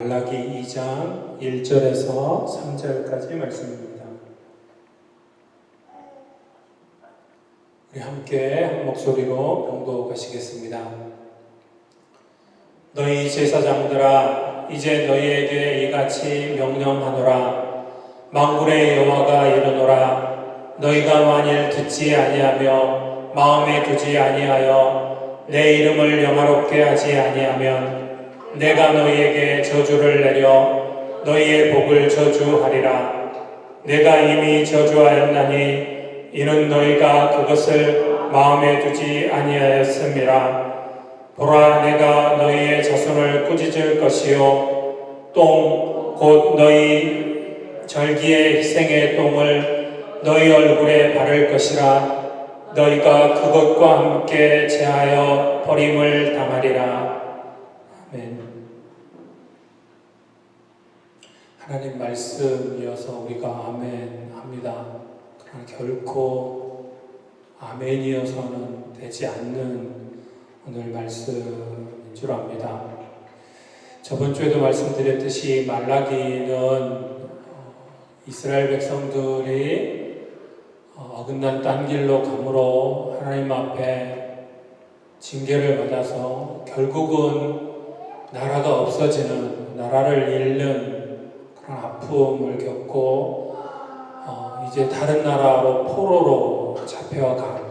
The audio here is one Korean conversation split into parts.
말라기 2장 1절에서 3절까지 말씀입니다. 우리 함께 한 목소리로 봉독하시겠습니다. 너희 제사장들아, 이제 너희에게 이같이 명령하노라. 만군의 여호와가 이르노라. 너희가 만일 듣지 아니하며 마음에 두지 아니하여 내 이름을 영화롭게 하지 아니하면 내가 너희에게 저주를 내려 너희의 복을 저주하리라. 내가 이미 저주하였나니 이는 너희가 그것을 마음에 두지 아니하였음이라. 보라, 내가 너희의 자손을 꾸짖을 것이요 똥 곧 너희 절기의 희생의 똥을 너희 얼굴에 바를 것이라. 너희가 그것과 함께 제하여 버림을 당하리라. 아멘. 하나님 말씀 이어서 우리가 아멘 합니다. 그러나 결코 아멘이어서는 되지 않는 오늘 말씀인 줄 압니다. 저번 주에도 말씀드렸듯이 말라기는 이스라엘 백성들이 어긋난 딴 길로 감으로 하나님 앞에 징계를 받아서 결국은 나라가 없어지는, 나라를 잃는 그런 아픔을 겪고 이제 다른 나라로 포로로 잡혀간,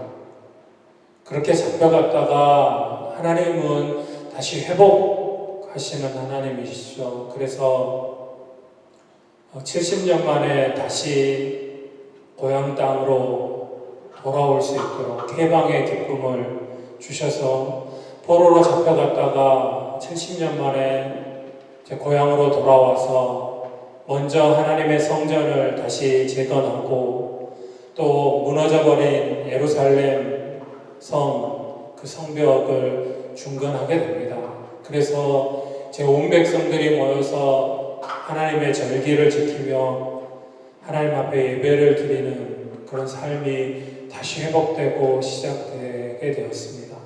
그렇게 잡혀갔다가 하나님은 다시 회복하시는 하나님이시죠. 그래서 70년 만에 다시 고향 땅으로 돌아올 수 있도록 해방의 기쁨을 주셔서 포로로 잡혀갔다가 70년 만에 제 고향으로 돌아와서 먼저 하나님의 성전을 다시 재건하고 또 무너져버린 예루살렘 성, 그 성벽을 중건하게 됩니다. 그래서 제 온 백성들이 모여서 하나님의 절기를 지키며 하나님 앞에 예배를 드리는 그런 삶이 다시 회복되고 시작되게 되었습니다.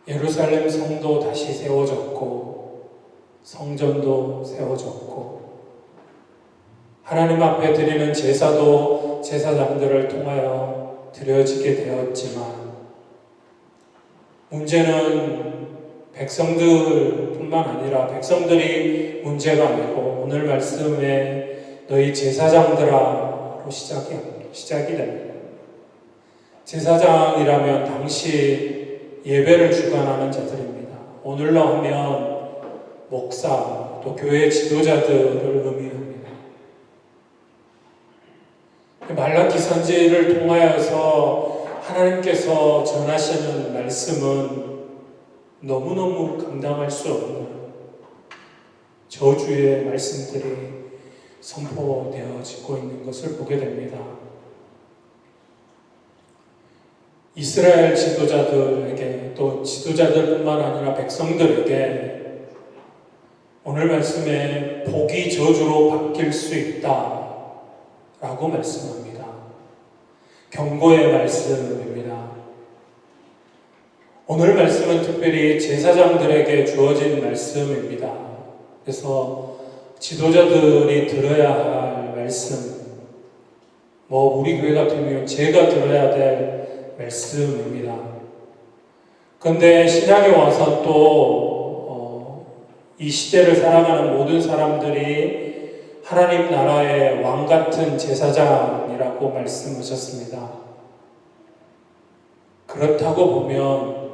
예루살렘 성도 다시 세워졌고 성전도 세워졌고 하나님 앞에 드리는 제사도 제사장들을 통하여 드려지게 되었지만 문제는 백성들뿐만 아니라 백성들이 문제가 아니고 오늘 말씀에 너희 제사장들아로 시작이 됩니다. 제사장이라면 당시 예배를 주관하는 자들입니다. 오늘로 하면 목사, 또 교회 지도자들을 의미합니다. 말라기 선지를 통하여서 하나님께서 전하시는 말씀은 너무너무 감당할 수 없는 저주의 말씀들이 선포되어지고 있는 것을 보게 됩니다. 이스라엘 지도자들에게 또 지도자들뿐만 아니라 백성들에게 오늘 말씀에 복이 저주로 바뀔 수 있다라고 말씀합니다. 경고의 말씀입니다. 오늘 말씀은 특별히 제사장들에게 주어진 말씀입니다. 그래서 지도자들이 들어야 할 말씀, 우리 교회 같으면 제가 들어야 될 말씀입니다. 그런데 신약에 와서 또 이 시대를 살아가는 모든 사람들이 하나님 나라의 왕 같은 제사장이라고 말씀하셨습니다. 그렇다고 보면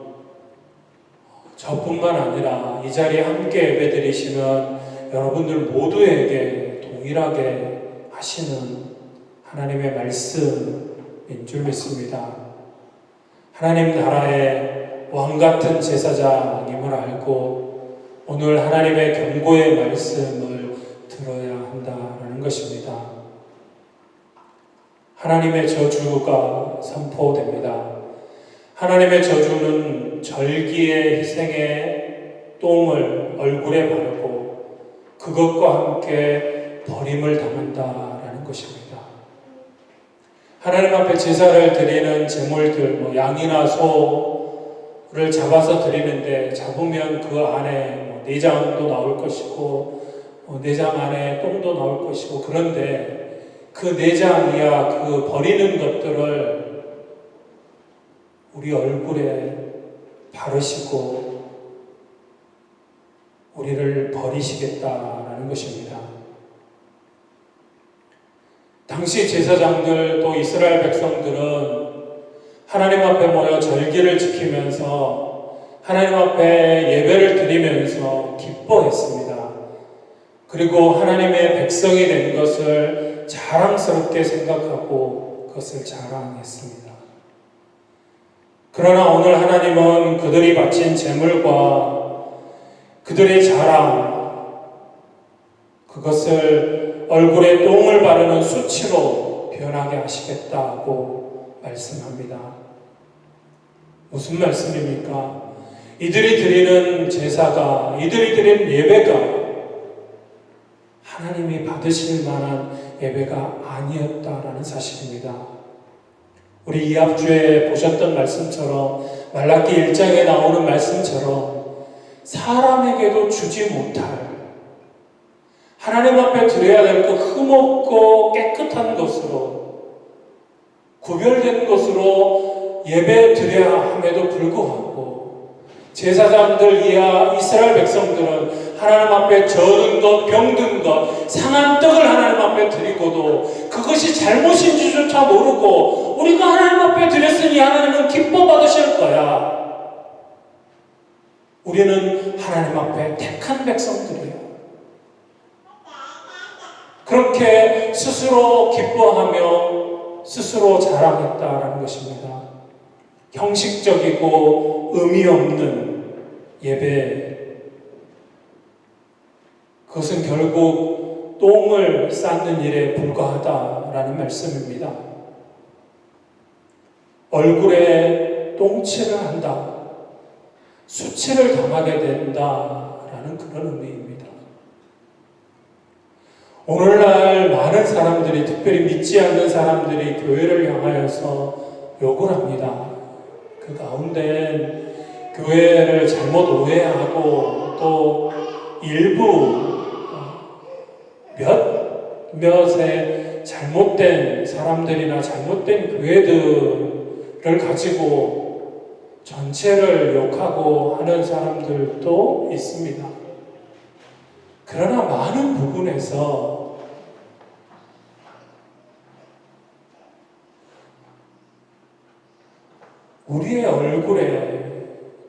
저뿐만 아니라 이 자리에 함께 예배드리시는 여러분들 모두에게 동일하게 하시는 하나님의 말씀인 줄 믿습니다. 하나님 나라의 왕 같은 제사장임을 알고 오늘 하나님의 경고의 말씀을 들어야 한다는 것입니다. 하나님의 저주가 선포됩니다. 하나님의 저주는 절기의 희생의 똥을 얼굴에 바르고 그것과 함께 버림을 당한다라는 것입니다. 하나님 앞에 제사를 드리는 제물들, 양이나 소, 잡아서 드리는데 잡으면 그 안에 내장도 나올 것이고 내장 안에 똥도 나올 것이고 그런데 그 내장이야 그 버리는 것들을 우리 얼굴에 바르시고 우리를 버리시겠다라는 것입니다. 당시 제사장들 또 이스라엘 백성들은 하나님 앞에 모여 절기를 지키면서 하나님 앞에 예배를 드리면서 기뻐했습니다. 그리고 하나님의 백성이 된 것을 자랑스럽게 생각하고 그것을 자랑했습니다. 그러나 오늘 하나님은 그들이 바친 제물과 그들의 자랑, 그것을 얼굴에 똥을 바르는 수치로 변하게 하시겠다고 말씀합니다. 무슨 말씀입니까? 이들이 드리는 제사가, 이들이 드리는 예배가 하나님이 받으실 만한 예배가 아니었다라는 사실입니다. 우리 이합주에 보셨던 말씀처럼 말라기 1장에 나오는 말씀처럼 사람에게도 주지 못할 하나님 앞에 드려야 될 그 흠없고 깨끗한 것으로 구별된 것으로 예배 드려야 함에도 불구하고 제사장들 이하 이스라엘 백성들은 하나님 앞에 젖은 것, 병든 것, 상한 떡을 하나님 앞에 드리고도 그것이 잘못인지조차 모르고 우리가 하나님 앞에 드렸으니 하나님은 기뻐 받으실 거야. 우리는 하나님 앞에 택한 백성들이에요. 그렇게 스스로 기뻐하며 스스로 자랑했다라는 것입니다. 형식적이고 의미 없는 예배, 그것은 결국 똥을 쌓는 일에 불과하다라는 말씀입니다. 얼굴에 똥칠을 한다, 수치를 당하게 된다라는 그런 의미입니다. 오늘날 많은 사람들이, 특별히 믿지 않는 사람들이 교회를 향하여서 욕을 합니다. 그 가운데 교회를 잘못 오해하고 또 일부 몇몇의 잘못된 사람들이나 잘못된 교회들을 가지고 전체를 욕하고 하는 사람들도 있습니다. 그러나 많은 부분에서 우리의 얼굴에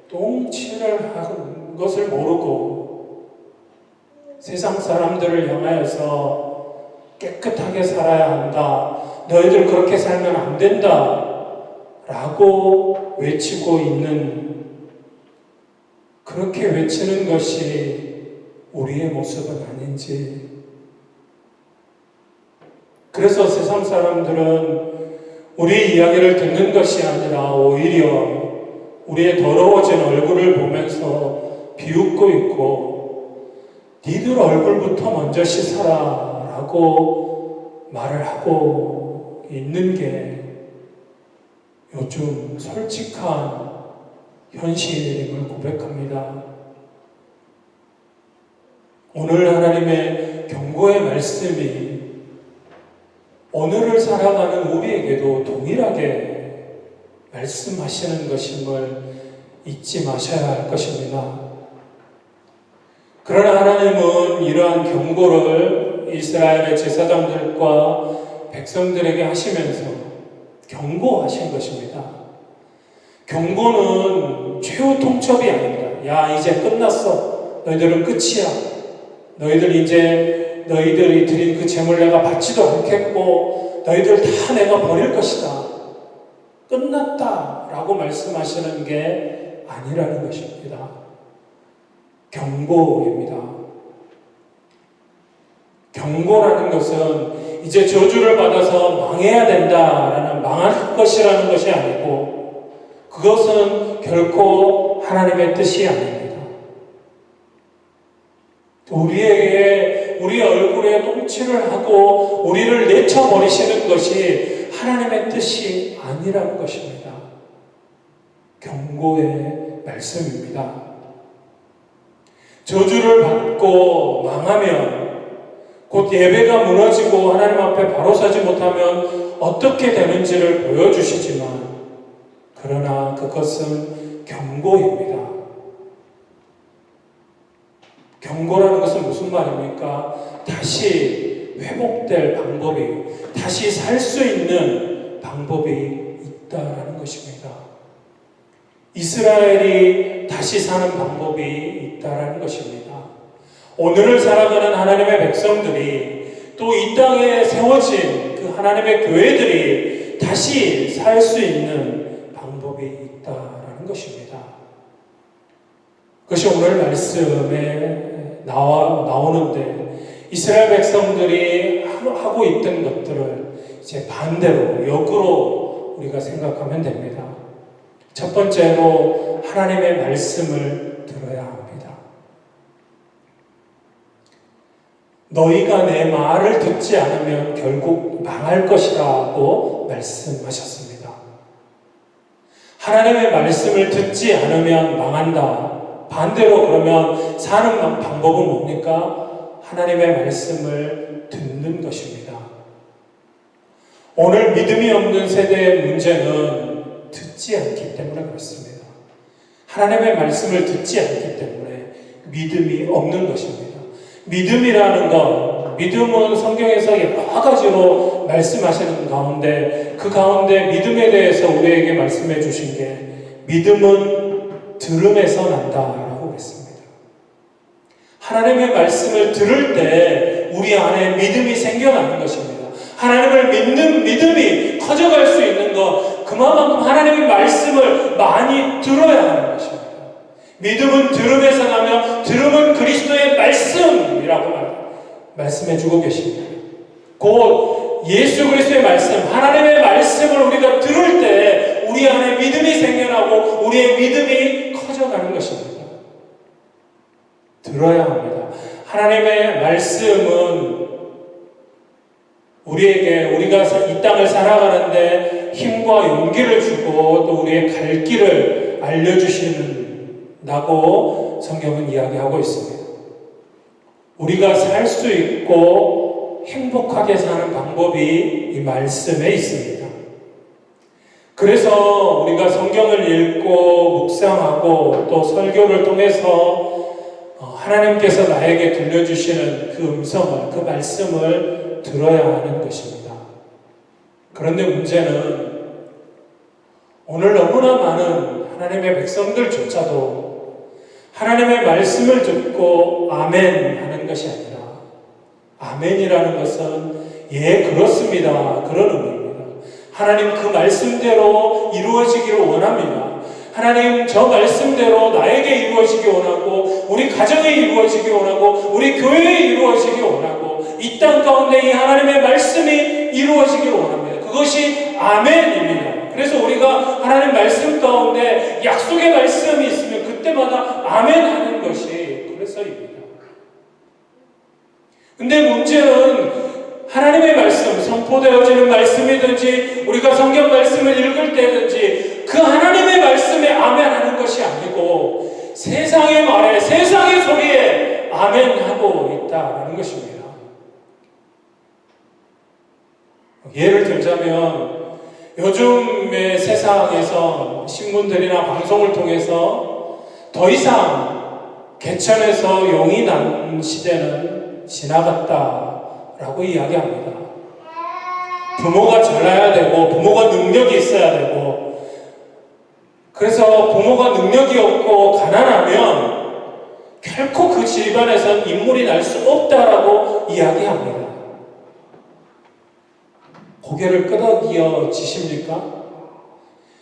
똥칠을 하는 것을 모르고 세상 사람들을 향하여서 깨끗하게 살아야 한다, 너희들 그렇게 살면 안 된다 라고 외치고 있는, 그렇게 외치는 것이 우리의 모습은 아닌지. 그래서 세상 사람들은 우리 이야기를 듣는 것이 아니라 오히려 우리의 더러워진 얼굴을 보면서 비웃고 있고 니들 얼굴부터 먼저 씻어라 라고 말을 하고 있는 게 요즘 솔직한 현실임을 고백합니다. 오늘 하나님의 경고의 말씀이 오늘을 살아가는 우리에게도 동일하게 말씀하시는 것임을 잊지 마셔야 할 것입니다. 그러나 하나님은 이러한 경고를 이스라엘의 제사장들과 백성들에게 하시면서 경고하신 것입니다. 경고는 최후 통첩이 아닙니다. 야, 이제 끝났어. 너희들은 끝이야. 너희들 이제 너희들이 드린 그 제물 내가 받지도 않겠고 너희들 다 내가 버릴 것이다. 끝났다 라고 말씀하시는 게 아니라는 것입니다. 경고입니다. 경고라는 것은 이제 저주를 받아서 망해야 된다라는, 망할 것이라는 것이 아니고 그것은 결코 하나님의 뜻이 아닙니다. 우리에게 우리 얼굴에 똥칠을 하고 우리를 내쳐버리시는 것이 하나님의 뜻이 아니라는 것입니다. 경고의 말씀입니다. 저주를 받고 망하면, 곧 예배가 무너지고 하나님 앞에 바로 서지 못하면 어떻게 되는지를 보여주시지만, 그러나 그것은 경고입니다. 경고라는 것은 무슨 말입니까? 다시 회복될 방법이, 다시 살 수 있는 방법이 있다라는 것입니다. 이스라엘이 다시 사는 방법이 있다라는 것입니다. 오늘을 살아가는 하나님의 백성들이, 또 이 땅에 세워진 그 하나님의 교회들이 다시 살 수 있는 방법이 있다라는 것입니다. 그것이 오늘 말씀에 나오는데, 이스라엘 백성들이 하고 있던 것들을 이제 반대로, 역으로 우리가 생각하면 됩니다. 첫 번째로 하나님의 말씀을 들어야 합니다. 너희가 내 말을 듣지 않으면 결국 망할 것이라고 말씀하셨습니다. 하나님의 말씀을 듣지 않으면 망한다. 반대로 그러면 사는 방법은 뭡니까? 하나님의 말씀을 듣는 것입니다. 오늘 믿음이 없는 세대의 문제는 듣지 않기 때문에 그렇습니다. 하나님의 말씀을 듣지 않기 때문에 믿음이 없는 것입니다. 믿음이라는 것, 믿음은 성경에서 여러 가지로 말씀하시는 가운데, 그 가운데 믿음에 대해서 우리에게 말씀해 주신 게, 믿음은 들음에서 난다라고 그랬습니다. 하나님의 말씀을 들을 때 우리 안에 믿음이 생겨나는 것입니다. 하나님을 믿는 믿음이 커져갈 수 있는 것, 그만큼 하나님의 말씀을 많이 들어야 하는 것입니다. 믿음은 들음에서 나며, 들음은 그리스도의 말씀이라고 말씀해 주고 계십니다. 곧 예수 그리스도의 말씀, 하나님의 말씀을 우리가 들을 때 우리 안에 믿음이 생겨나고 우리의 믿음이 커져가는 것입니다. 들어야 합니다. 하나님의 말씀은 우리에게, 우리가 이 땅을 살아가는데 힘과 용기를 주고 또 우리의 갈 길을 알려주신다고 성경은 이야기하고 있습니다. 우리가 살 수 있고 행복하게 사는 방법이 이 말씀에 있습니다. 그래서 우리가 성경을 읽고 묵상하고 또 설교를 통해서 하나님께서 나에게 들려주시는 그 음성을, 그 말씀을 들어야 하는 것입니다. 그런데 문제는 오늘 너무나 많은 하나님의 백성들조차도 하나님의 말씀을 듣고 아멘 하는 것이 아니라, 아멘이라는 것은 예 그렇습니다, 그런 의미입니다. 하나님 그 말씀대로 이루어지기를 원합니다. 하나님 저 말씀대로 나에게 이루어지기 원하고, 우리 가정에 이루어지기 원하고, 우리 교회에 이루어지기 원하고, 이 땅 가운데 이 하나님의 말씀이 이루어지기 원합니다. 그것이 아멘입니다. 그래서 우리가 하나님 말씀 가운데 약속의 말씀이 있으면 그때마다 아멘 하는 것이 그래서입니다. 근데 문제는 하나님의 말씀, 선포되어지는 말씀이든지 우리가 성경 말씀을 읽을 때든지 그 하나님의 말씀에 아멘 하는 것이 아니고 세상의 말에, 세상의 소리에 아멘 하고 있다는 것입니다. 예를 들자면 요즘의 세상에서 신문들이나 방송을 통해서 더 이상 개천에서 용이 난 시대는 지나갔다라고 이야기합니다. 부모가 잘나야 되고 부모가 능력이 있어야 되고, 그래서 부모가 능력이 없고 가난하면 결코 그 집안에선 인물이 날 수 없다라고 이야기합니다. 고개를 끄덕여 지십니까?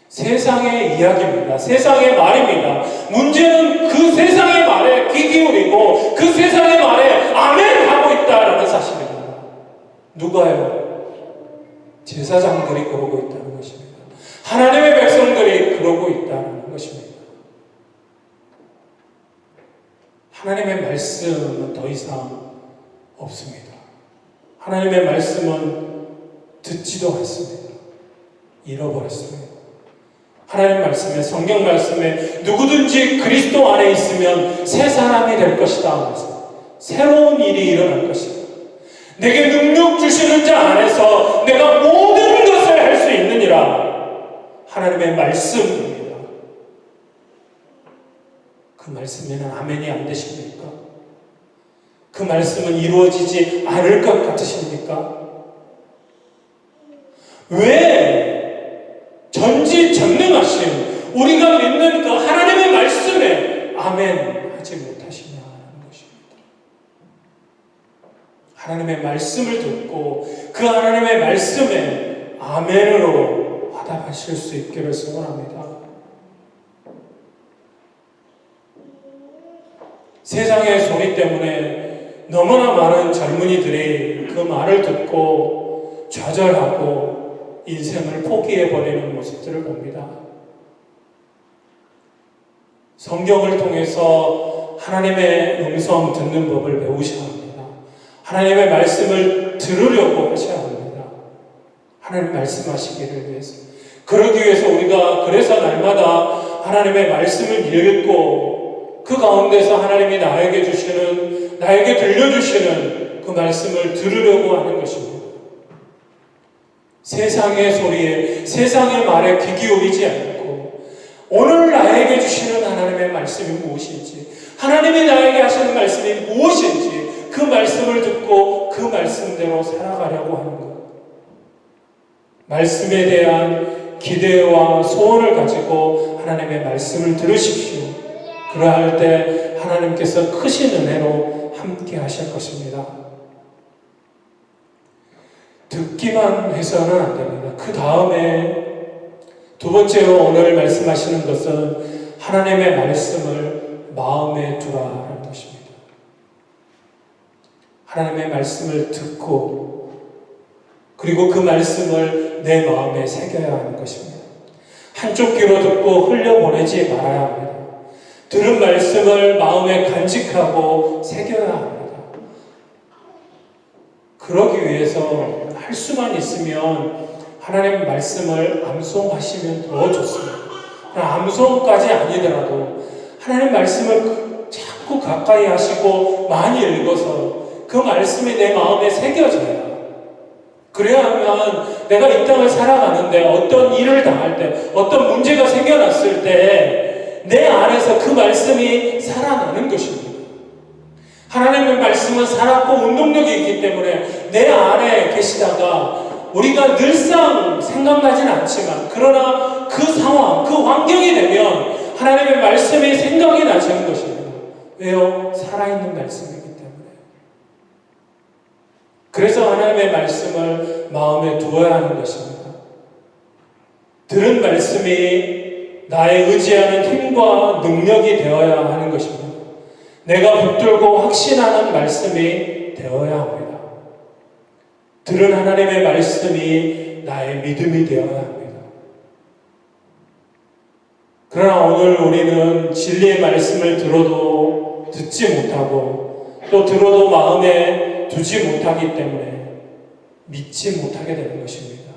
세상의 이야기입니다. 세상의 말입니다. 문제는 그 세상의 말에 귀 기울이고 그 세상의 말에 아멘 하고 있다라는 사실입니다. 누가요? 제사장들이 그러고 있다는 것입니다. 하나님의 백성들이 그러고 있다는 것입니다. 하나님의 말씀은 더 이상 없습니다. 하나님의 말씀은 듣지도 않습니다. 잃어버렸습니다. 하나님 말씀에, 성경 말씀에 누구든지 그리스도 안에 있으면 새 사람이 될 것이다 하면서 새로운 일이 일어날 것이다. 내게 능력 주시는 자 안에서 내가 모든 것을 할 수 있느니라. 하나님의 말씀입니다. 그 말씀에는 아멘이 안 되십니까? 그 말씀은 이루어지지 않을 것 같으십니까? 왜 전지전능하신 우리가 믿는 그 하나님의 말씀에 아멘 하지 못하시냐 하는 것입니다. 하나님의 말씀을 듣고 그 하나님의 말씀에 아멘으로 화답하실 수 있기를 소원합니다. 세상의 소리 때문에 너무나 많은 젊은이들이 그 말을 듣고 좌절하고 인생을 포기해버리는 모습들을 봅니다. 성경을 통해서 하나님의 음성 듣는 법을 배우셔야 합니다. 하나님의 말씀을 들으려고 하셔야 합니다. 하나님 말씀하시기를 위해서. 그러기 위해서 우리가 그래서 날마다 하나님의 말씀을 읽고 그 가운데서 하나님이 나에게 들려주시는 그 말씀을 들으려고 하는 것입니다. 세상의 소리에, 세상의 말에 귀 기울이지 않고 오늘 나에게 주시는 하나님의 말씀이 무엇인지, 하나님이 나에게 하시는 말씀이 무엇인지 그 말씀을 듣고 그 말씀대로 살아가려고 하는 것. 말씀에 대한 기대와 소원을 가지고 하나님의 말씀을 들으십시오. 그러할 때 하나님께서 크신 은혜로 함께 하실 것입니다. 듣기만 해서는 안 됩니다. 그 다음에 두 번째로 오늘 말씀하시는 것은 하나님의 말씀을 마음에 두라라는 것입니다. 하나님의 말씀을 듣고 그리고 그 말씀을 내 마음에 새겨야 하는 것입니다. 한쪽 귀로 듣고 흘려보내지 말아야 합니다. 들은 말씀을 마음에 간직하고 새겨야 합니다. 그러기 위해서 할 수만 있으면 하나님 말씀을 암송하시면 더 좋습니다. 암송까지 아니더라도 하나님 말씀을 자꾸 가까이 하시고 많이 읽어서 그 말씀이 내 마음에 새겨져야, 그래야 하면 내가 이 땅을 살아가는데 어떤 일을 당할 때, 어떤 문제가 생겨났을 때 내 안에서 그 말씀이 살아나는 것입니다. 하나님의 말씀은 살았고 운동력이 있기 때문에 내 안에 계시다가 우리가 늘상 생각나진 않지만 그러나 그 상황, 그 환경이 되면 하나님의 말씀이 생각이 나시는 것입니다. 왜요? 살아있는 말씀이기 때문에. 그래서 하나님의 말씀을 마음에 두어야 하는 것입니다. 들은 말씀이 나의 의지하는 힘과 능력이 되어야 하는 것입니다. 내가 붙들고 확신하는 말씀이 되어야 합니다. 들은 하나님의 말씀이 나의 믿음이 되어야 합니다. 그러나 오늘 우리는 진리의 말씀을 들어도 듣지 못하고 또 들어도 마음에 두지 못하기 때문에 믿지 못하게 되는 것입니다.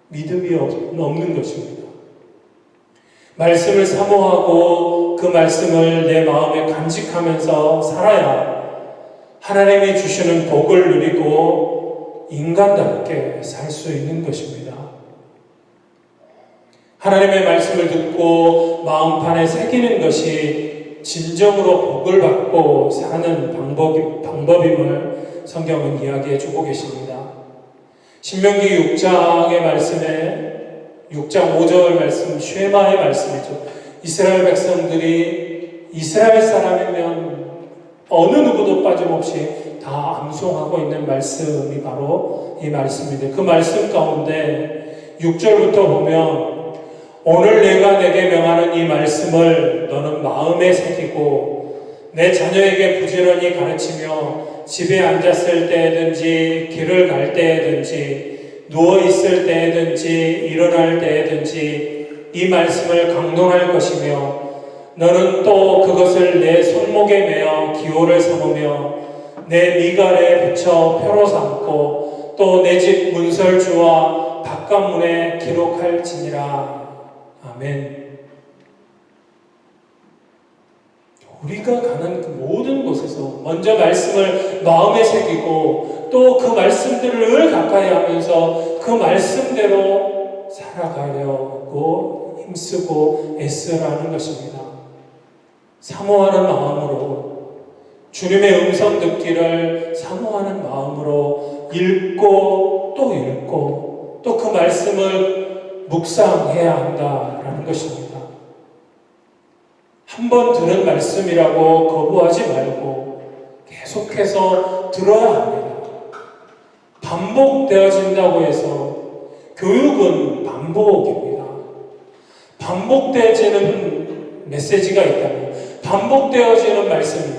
믿음이 없는 것입니다. 말씀을 사모하고 그 말씀을 내 마음에 간직하면서 살아야 하나님이 주시는 복을 누리고 인간답게 살 수 있는 것입니다. 하나님의 말씀을 듣고 마음판에 새기는 것이 진정으로 복을 받고 사는 방법임을 성경은 이야기해 주고 계십니다. 신명기 6장의 말씀에 6장 5절 말씀, 쉐마의 말씀이죠. 이스라엘 백성들이 이스라엘 사람이면 어느 누구도 빠짐없이 다 암송하고 있는 말씀이 바로 이 말씀인데, 그 말씀 가운데 6절부터 보면 오늘 내가 내게 명하는 이 말씀을 너는 마음에 새기고 내 자녀에게 부지런히 가르치며 집에 앉았을 때든지 길을 갈 때든지 누워있을 때든지 일어날 때든지 이 말씀을 강론할 것이며 너는 또 그것을 내 손목에 매어 기호를 삼으며 내 미갈에 붙여 표로 삼고 또 내 집 문설주와 바깥문에 기록할지니라. 아멘. 우리가 가는 그 모든 곳에서 먼저 말씀을 마음에 새기고 또 그 말씀들을 가까이 하면서 그 말씀대로 살아가려고 힘쓰고 애쓰라는 것입니다. 사모하는 마음으로 주님의 음성 듣기를 사모하는 마음으로 읽고 또 그 말씀을 묵상해야 한다라는 것입니다. 한 번 들은 말씀이라고 거부하지 말고 계속해서 들어야 합니다. 반복되어진다고 해서 교육은 반복입니다. 반복되어지는 메시지가 있다면, 반복되어지는 말씀이,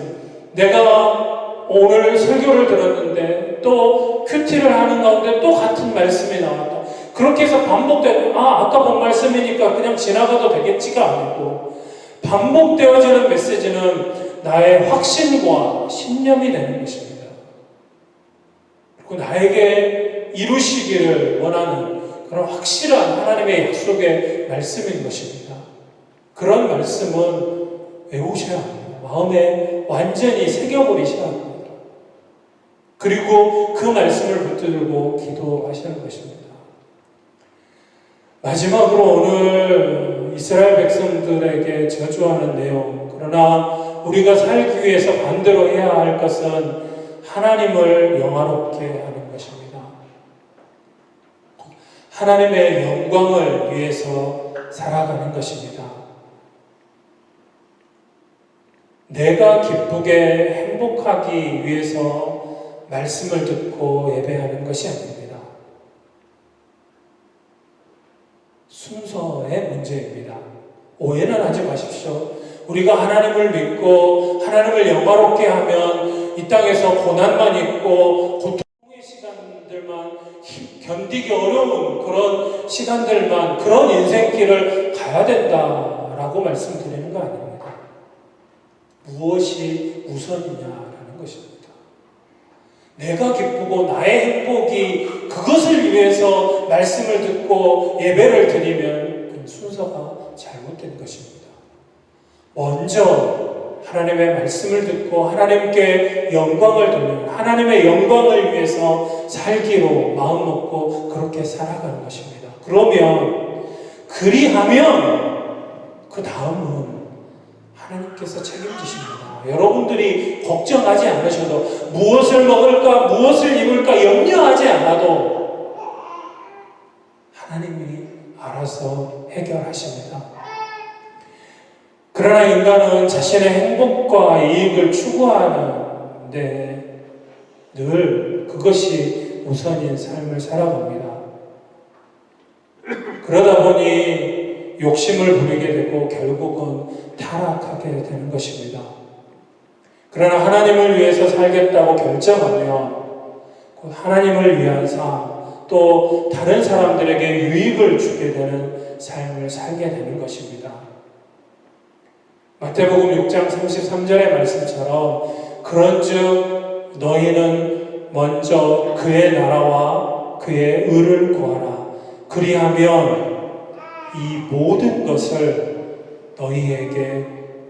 내가 오늘 설교를 들었는데 또 큐티를 하는 가운데 또 같은 말씀이 나왔다. 그렇게 해서 반복되고, 아까 본 말씀이니까 그냥 지나가도 되겠지가 아니고, 반복되어지는 메시지는 나의 확신과 신념이 되는 것입니다. 그리고 나에게 이루시기를 원하는 그런 확실한 하나님의 약속의 말씀인 것입니다. 그런 말씀은 외우셔야 합니다. 마음에 완전히 새겨버리셔야 합니다. 그리고 그 말씀을 붙들고 기도하시는 것입니다. 마지막으로 오늘 이스라엘 백성들에게 저주하는 내용, 그러나 우리가 살기 위해서 반대로 해야 할 것은 하나님을 영화롭게 하는 것입니다. 하나님의 영광을 위해서 살아가는 것입니다. 내가 기쁘게 행복하기 위해서 말씀을 듣고 예배하는 것이 아닙니다. 순서의 문제입니다. 오해는 하지 마십시오. 우리가 하나님을 믿고 하나님을 영화롭게 하면 이 땅에서 고난만 있고 고통의 시간들만, 견디기 어려운 그런 시간들만, 그런 인생길을 가야 된다라고 말씀드리는 거 아닙니다. 무엇이 우선이냐라는 것입니다. 내가 기쁘고 나의 행복이, 그것을 위해서 말씀을 듣고 예배를 드리면 그 순서가 잘못된 것입니다. 먼저 하나님의 말씀을 듣고 하나님께 영광을 돌리는, 하나님의 영광을 위해서 살기로 마음먹고 그렇게 살아가는 것입니다. 그리하면 그 다음은 하나님께서 책임지십니다. 여러분들이 걱정하지 않으셔도, 무엇을 먹을까, 무엇을 입을까 염려하지 않아도 하나님이 알아서 해결하십니다. 그러나 인간은 자신의 행복과 이익을 추구하는데 늘 그것이 우선인 삶을 살아갑니다. 그러다 보니 욕심을 부리게 되고 결국은 타락하게 되는 것입니다. 그러나 하나님을 위해서 살겠다고 결정하면 곧 하나님을 위한 삶, 또 다른 사람들에게 유익을 주게 되는 삶을 살게 되는 것입니다. 마태복음 6장 33절의 말씀처럼 그런즉 너희는 먼저 그의 나라와 그의 의를 구하라. 그리하면 이 모든 것을 너희에게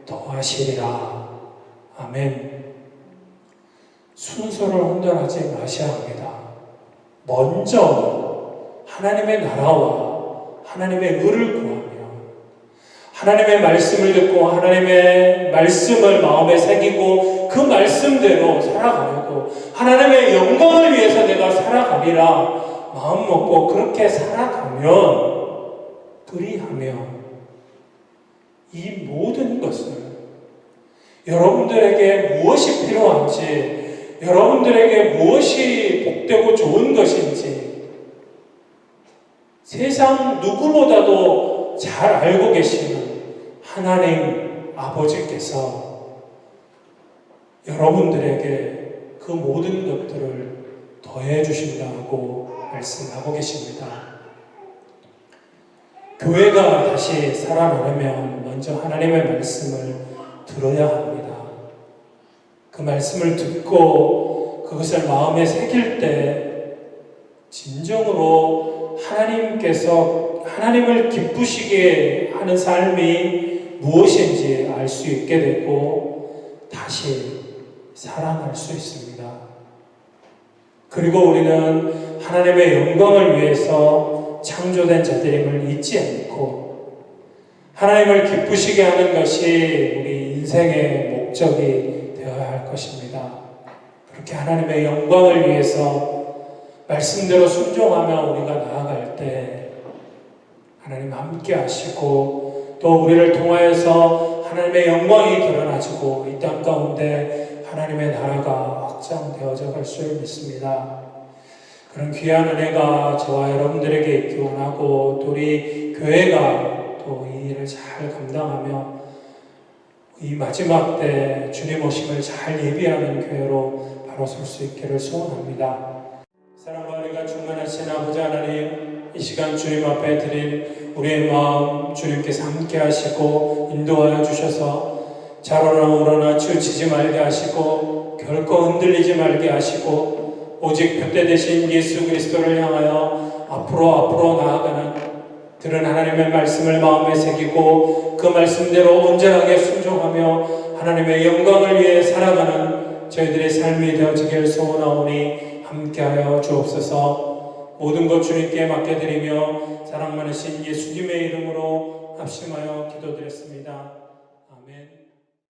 더하시리라. 아멘. 순서를 혼돈하지 마셔야 합니다. 먼저 하나님의 나라와 하나님의 의를 구하며 하나님의 말씀을 듣고 하나님의 말씀을 마음에 새기고 그 말씀대로 살아가려고, 하나님의 영광을 위해서 내가 살아가리라 마음 먹고 그렇게 살아가면, 그리하면 이 모든 것을, 여러분들에게 무엇이 필요한지, 여러분들에게 무엇이 복되고 좋은 것인지 세상 누구보다도 잘 알고 계시는 하나님 아버지께서 여러분들에게 그 모든 것들을 더해 주신다고 말씀하고 계십니다. 교회가 다시 살아나려면 먼저 하나님의 말씀을 들어야 합니다. 그 말씀을 듣고 그것을 마음에 새길 때 진정으로 하나님을 기쁘시게 하는 삶이 무엇인지 알 수 있게 되고 다시 살아날 수 있습니다. 그리고 우리는 하나님의 영광을 위해서 창조된 자들임을 잊지 않고 하나님을 기쁘시게 하는 것이 우리 인생의 목적이 되어야 할 것입니다. 그렇게 하나님의 영광을 위해서 말씀대로 순종하며 우리가 나아갈 때 하나님 함께 하시고 또 우리를 통하여서 하나님의 영광이 드러나지고 이 땅 가운데 하나님의 나라가 확장되어져 갈 줄 믿습니다. 그런 귀한 은혜가 저와 여러분들에게 있기 원하고 또 우리 교회가 또 이 일을 잘 감당하며 이 마지막 때 주님 오심을 잘 예비하는 교회로 바로 설 수 있기를 소원합니다. 사랑과 은혜가 충만하신 아버지 하나님, 이 시간 주님 앞에 드린 우리의 마음 주님께서 함께 하시고 인도하여 주셔서 좌로나 우로나 치우치지 말게 하시고 결코 흔들리지 말게 하시고 오직 둯대 되신 예수 그리스도를 향하여 앞으로 나아가는 들은 하나님의 말씀을 마음에 새기고 그 말씀대로 온전하게 순종하며 하나님의 영광을 위해 살아가는 저희들의 삶이 되어지길 소원하오니 함께하여 주옵소서. 모든 것 주님께 맡겨드리며 사랑 많으신 예수님의 이름으로 합심하여 기도드렸습니다.